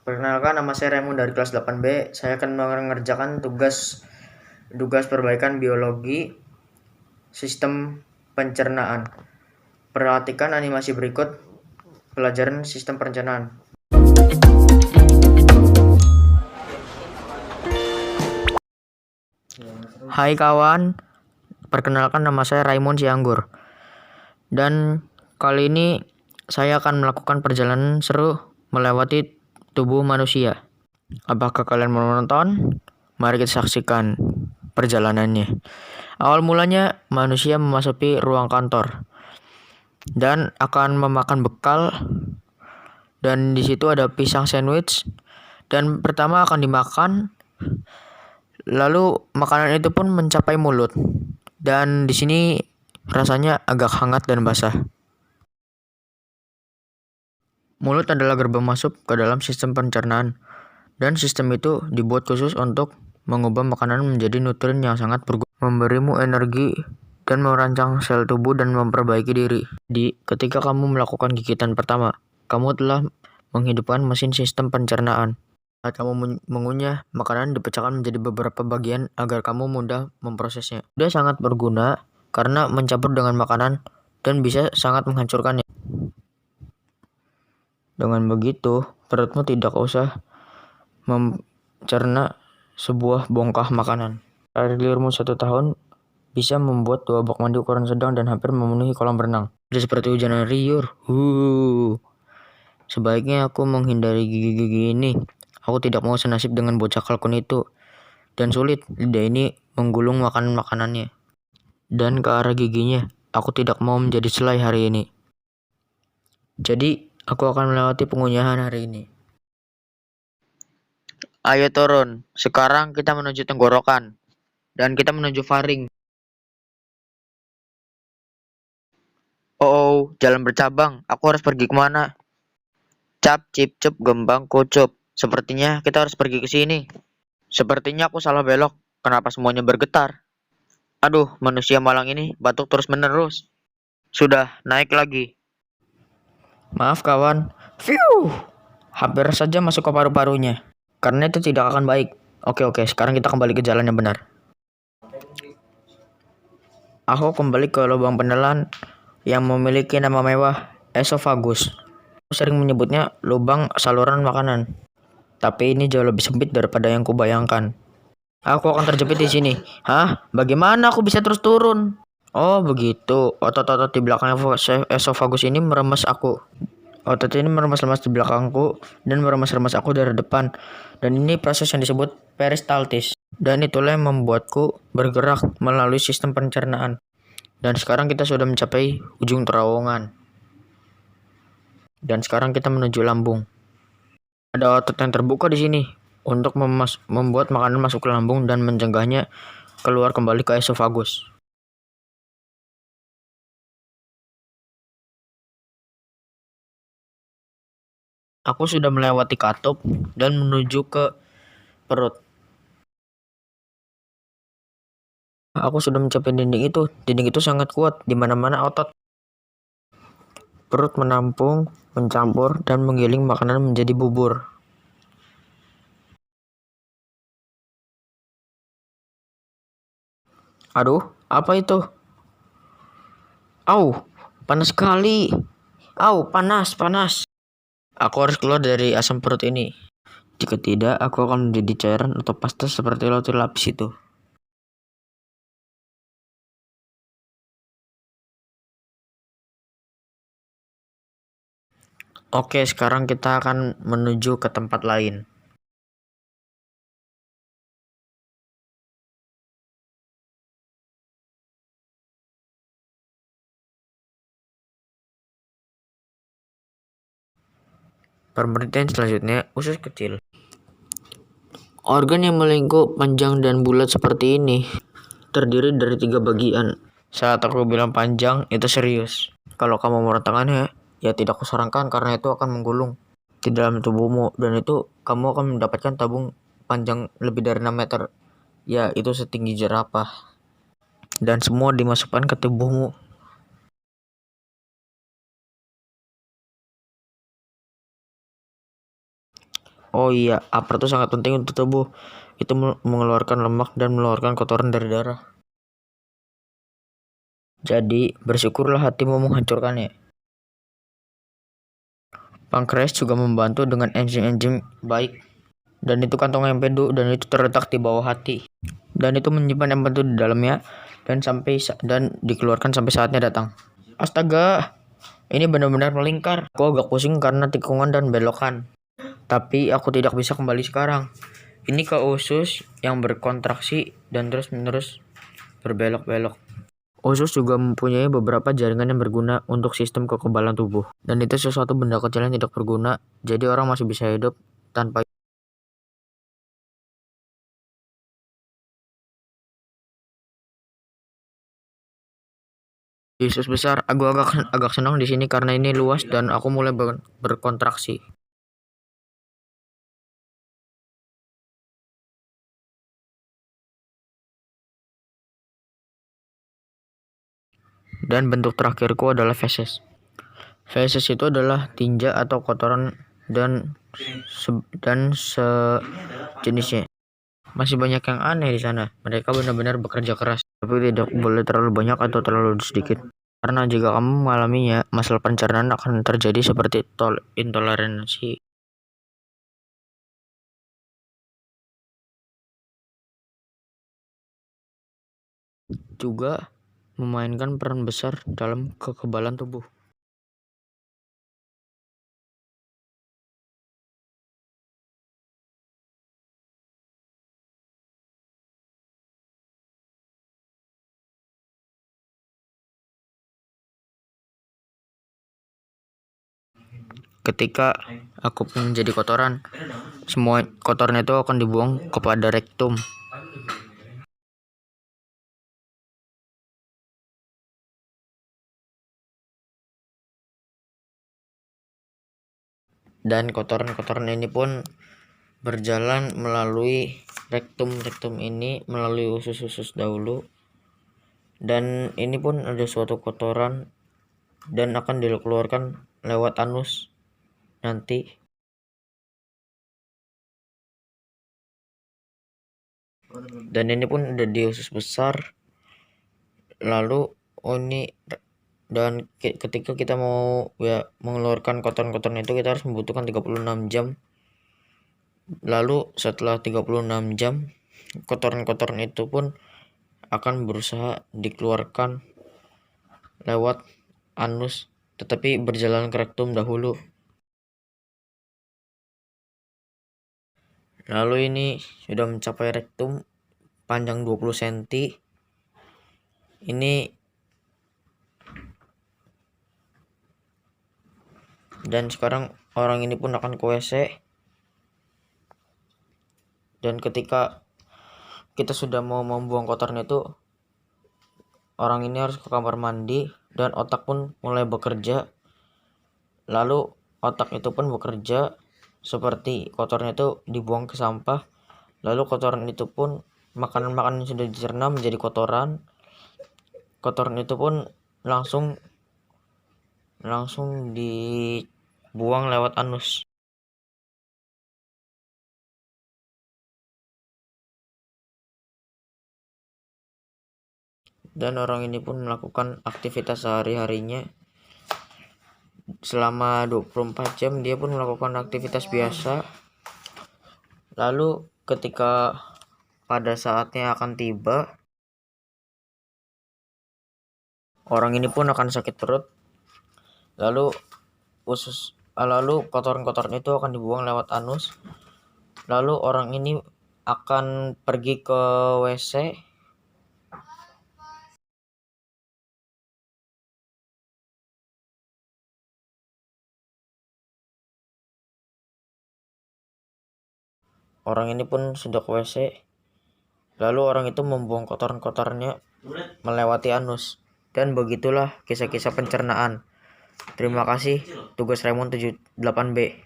Perkenalkan, nama saya Raymond dari kelas 8B. Saya akan mengerjakan tugas perbaikan biologi sistem pencernaan. Perhatikan animasi berikut pelajaran sistem pencernaan. Hai kawan, perkenalkan nama saya Raymond Sianggur. Dan kali ini saya akan melakukan perjalanan seru melewati tubuh manusia. Apakah kalian mau menonton? Mari kita saksikan perjalanannya. Awal mulanya manusia memasuki ruang kantor dan akan memakan bekal, dan di situ ada pisang sandwich, dan pertama akan dimakan, lalu makanan itu pun mencapai mulut, dan di sini rasanya agak hangat dan basah. Mulut adalah gerbang masuk ke dalam sistem pencernaan, dan sistem itu dibuat khusus untuk mengubah makanan menjadi nutrien yang sangat berguna, memberimu energi dan merancang sel tubuh dan memperbaiki diri. Ketika kamu melakukan gigitan pertama, kamu telah menghidupkan mesin sistem pencernaan. Saat kamu mengunyah, makanan dipecahkan menjadi beberapa bagian agar kamu mudah memprosesnya. Sudah sangat berguna karena mencampur dengan makanan dan bisa sangat menghancurkannya. Dengan begitu, perutmu tidak usah mencerna sebuah bongkah makanan. Karirmu 1 tahun bisa membuat 2 bak mandi ukuran sedang dan hampir memenuhi kolam renang. Tidak seperti hujan riur. Sebaiknya aku menghindari gigi-gigi ini. Aku tidak mau senasib dengan bocah kalkun itu. Dan sulit, lidah ini menggulung makanannya. Dan ke arah giginya, aku tidak mau menjadi selai hari ini. Jadi, aku akan melewati pengunyahan hari ini. Ayo turun, sekarang kita menuju tenggorokan. Dan kita menuju faring. Oh, jalan bercabang. Aku harus pergi kemana? Cap, cip, cup, gembang, kucup. Sepertinya kita harus pergi ke sini. Sepertinya aku salah belok. Kenapa semuanya bergetar? Aduh, manusia malang ini batuk terus-menerus. Sudah, naik lagi. Maaf kawan. Fiu. Hampir saja masuk ke paru-parunya. Karena itu tidak akan baik. Oke, sekarang kita kembali ke jalan yang benar. Aku kembali ke lubang penelan yang memiliki nama mewah, esofagus. Aku sering menyebutnya lubang saluran makanan. Tapi ini jauh lebih sempit daripada yang kubayangkan. Aku akan terjepit di sini. Hah? Bagaimana aku bisa terus turun? Oh, begitu. Otot-otot di belakang esofagus ini meremas aku. Otot ini meremas-remas di belakangku dan meremas-remas aku dari depan. Dan ini proses yang disebut peristaltis. Dan itulah yang membuatku bergerak melalui sistem pencernaan. Dan sekarang kita sudah mencapai ujung terowongan. Dan sekarang kita menuju lambung. Ada otot yang terbuka di sini untuk membuat makanan masuk ke lambung dan mencegahnya keluar kembali ke esofagus. Aku sudah melewati katup dan menuju ke perut. Aku sudah mencapai dinding itu. Dinding itu sangat kuat, di mana-mana otot. Perut menampung, mencampur, dan menggiling makanan menjadi bubur. Aduh, apa itu? Au, panas sekali. Au, panas. Aku harus keluar dari asam perut ini. Jika tidak, aku akan menjadi cairan atau pasta seperti roti lapis itu. Oke, sekarang kita akan menuju ke tempat lain. Pemberhentian selanjutnya, usus kecil. Organ yang melingkup, panjang dan bulat seperti ini terdiri dari 3 bagian. Saat aku bilang panjang, itu serius. Kalau kamu merentangkannya, ya tidak kusarankan karena itu akan menggulung di dalam tubuhmu. Dan itu kamu akan mendapatkan tabung panjang lebih dari 6 meter. Ya, itu setinggi jerapah. Dan semua dimasukkan ke tubuhmu. Oh iya, upper itu sangat penting untuk tubuh. Itu mengeluarkan lemak dan mengeluarkan kotoran dari darah. Jadi, bersyukurlah hatimu menghancurkannya. Pankreas juga membantu dengan enzim-enzim baik. Dan itu kantong empedu dan itu terletak di bawah hati. Dan itu menyimpan empedu di dalamnya dan dikeluarkan sampai saatnya datang. Astaga, ini benar-benar melingkar. Aku agak pusing karena tikungan dan belokan. Tapi aku tidak bisa kembali sekarang. Ini ke usus yang berkontraksi dan terus-menerus berbelok-belok. Usus juga mempunyai beberapa jaringan yang berguna untuk sistem kekebalan tubuh. Dan itu sesuatu benda kecil yang tidak berguna, jadi orang masih bisa hidup tanpa. Usus besar, aku agak senang di sini karena ini luas dan aku mulai berkontraksi. Dan bentuk terakhirku adalah feses. Feses itu adalah tinja atau kotoran dan sejenisnya. Masih banyak yang aneh di sana. Mereka benar-benar bekerja keras, tapi tidak boleh terlalu banyak atau terlalu sedikit. Karena jika kamu mengalaminya, masalah pencernaan akan terjadi seperti intoleransi. Juga memainkan peran besar dalam kekebalan tubuh. Ketika aku menjadi kotoran, semua kotoran itu akan dibuang kepada rektum. Dan kotoran-kotoran ini pun berjalan melalui rektum ini melalui usus-usus dahulu, dan ini pun ada suatu kotoran dan akan dikeluarkan lewat anus nanti. Dan ini pun ada di usus besar. Lalu dan ketika kita mau mengeluarkan kotoran-kotoran itu, kita harus membutuhkan 36 jam. Lalu setelah 36 jam, kotoran-kotoran itu pun akan berusaha dikeluarkan lewat anus, tetapi berjalan ke rektum dahulu. Lalu ini sudah mencapai rektum, panjang 20 cm. Ini dan sekarang orang ini pun akan ke WC. Dan ketika kita sudah mau membuang kotoran itu, orang ini harus ke kamar mandi dan otak pun mulai bekerja. Lalu otak itu pun bekerja seperti kotoran itu dibuang ke sampah. Lalu kotoran itu pun makanan-makanan yang sudah dicerna menjadi kotoran. Kotoran itu pun langsung dibuang lewat anus. Dan orang ini pun melakukan aktivitas sehari-harinya. Selama 24 jam dia pun melakukan aktivitas biasa. Lalu ketika pada saatnya akan tiba, orang ini pun akan sakit perut. Lalu kotoran-kotoran itu akan dibuang lewat anus. Lalu orang ini akan pergi ke WC. Orang ini pun sudah ke WC. Lalu orang itu membuang kotoran-kotorannya melewati anus. Dan begitulah kisah-kisah pencernaan. Terima kasih, tugas Raymond 78B.